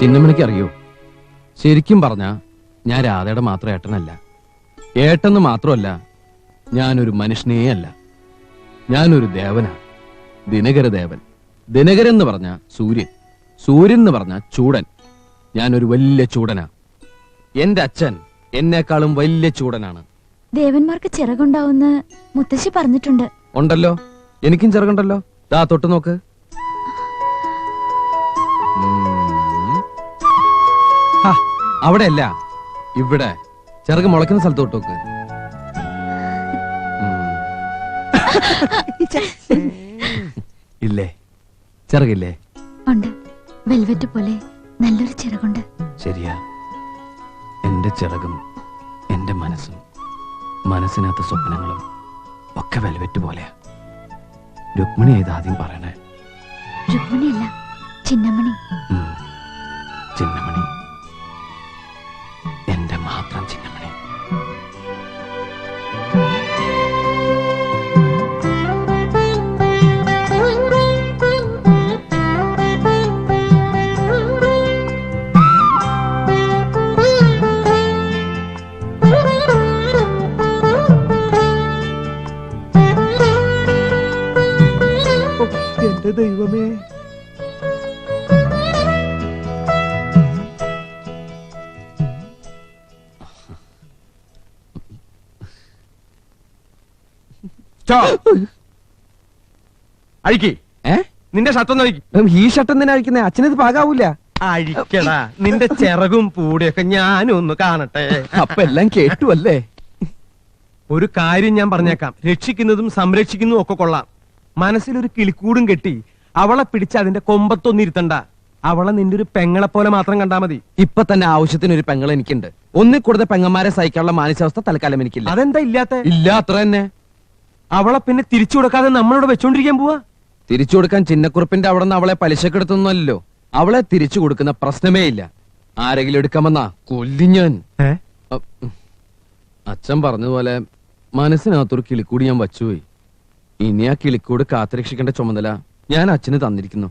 ചിന്നമ്മനിക്ക് അറിയോ, ശരിക്കും പറഞ്ഞ ഞാൻ രാധയുടെ മാത്രം ഏട്ടനല്ല. ഏട്ടെന്ന് മാത്രമല്ല, ഞാനൊരു മനുഷ്യനേ അല്ല, ഞാനൊരു ദേവനാ. ദിനകരദേവൻ. ദിനകരൻ എന്ന് പറഞ്ഞ സൂര്യൻ, സൂര്യൻ എന്ന് പറഞ്ഞ ചൂടൻ. ഞാനൊരു വലിയ ചൂടനാ. എന്റെ അച്ഛൻ എന്നെക്കാളും വലിയ ചൂടനാണ്. ദേവന്മാർക്ക് ചിറകുണ്ടാവുന്ന് മുത്തശ്ശി പറഞ്ഞിട്ടുണ്ട്. ഉണ്ടല്ലോ, എനിക്കും ചിറകുണ്ടല്ലോ. ദാ തൊട്ട് നോക്ക്. അവിടെയല്ല, ഇവിടെ ചിറക് മുളയ്ക്കുന്ന സ്ഥലത്ത് തൊട്ട് നോക്ക്. ഇല്ലേ, ചിറകില്ലേ? ഉണ്ട്, വെൽവെറ്റ് പോലെ നല്ലൊരു ചിറകുണ്ട്. ശരിയാ, എന്റെ ചിറകും എന്റെ മനസ്സും മനസ്സിനകത്ത് സ്വപ്നങ്ങളും ഒക്കെ വെൽവെറ്റ് പോലെയാ. രുക്മിണി ഏതാദ്യം പറയണേ? രുക്മിണിയല്ല, ചിന്നമണി. ചിന്നമണി, എന്റെ മാത്രം ചിന്നമണി. എന്റെ ദൈവമേ, അഴിക്ക്. നിന്റെ ഷർട്ടൊന്നും അഴിക്ക്. ഈ ഷർട്ട് എന്തിനാ അഴിക്കുന്നേ? അച്ഛനത് പാകാവൂല. അഴിക്കടാ, നിന്റെ ചിറകും പൂടിയൊക്കെ ഞാനും ഒന്ന് കാണട്ടെ. അപ്പൊ എല്ലാം കേട്ടു അല്ലേ? ഒരു കാര്യം ഞാൻ പറഞ്ഞേക്കാം, രക്ഷിക്കുന്നതും സംരക്ഷിക്കുന്നതും ഒക്കെ കൊള്ളാം. മനസ്സിലൊരു കിളിക്കൂടും കെട്ടി അവളെ പിടിച്ച് അതിന്റെ കൊമ്പത്തൊന്നിരുത്തണ്ട. അവളെ നിന്റെ ഒരു പെങ്ങളെ പോലെ മാത്രം കണ്ടാ മതി. ഇപ്പൊ തന്നെ ആവശ്യത്തിന് ഒരു പെങ്ങൾ എനിക്കുണ്ട്. ഒന്നിൽ കൂടുതൽ പെങ്ങന്മാരെ സഹിക്കാനുള്ള മാനസികാവസ്ഥ തൽക്കാലം എനിക്കില്ല. അതെന്താ ഇല്ലാത്ത? ഇല്ല, അത്ര തന്നെ. അവളെ പിന്നെ തിരിച്ചു കൊടുക്കാതെ നമ്മളിവിടെ വെച്ചോണ്ടിരിക്കാൻ പോവാ? തിരിച്ചു കൊടുക്കാൻ ചിന്നക്കുറുപ്പിന്റെ അവിടെ നിന്ന് അവളെ പലിശക്കെടുത്തൊന്നുമല്ലോ. അവളെ തിരിച്ചു കൊടുക്കുന്ന പ്രശ്നമേ ഇല്ല. ആരെങ്കിലും എടുക്കാമെന്നാ കൊല്ലും ഞാൻ. അച്ഛൻ പറഞ്ഞതുപോലെ മനസ്സിനകത്തൊരു കിളിക്കൂടി ഞാൻ വച്ചുപോയി. ഇനി ആ കിളിക്കൂട് കാത്തുരക്ഷിക്കേണ്ട ചുമതല ഞാൻ അച്ഛന് തന്നിരിക്കുന്നു.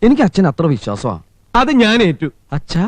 എനിക്ക് അച്ഛൻ അത്ര വിശ്വാസമാ. അത് ഞാൻ ഏറ്റു. അച്ഛാ,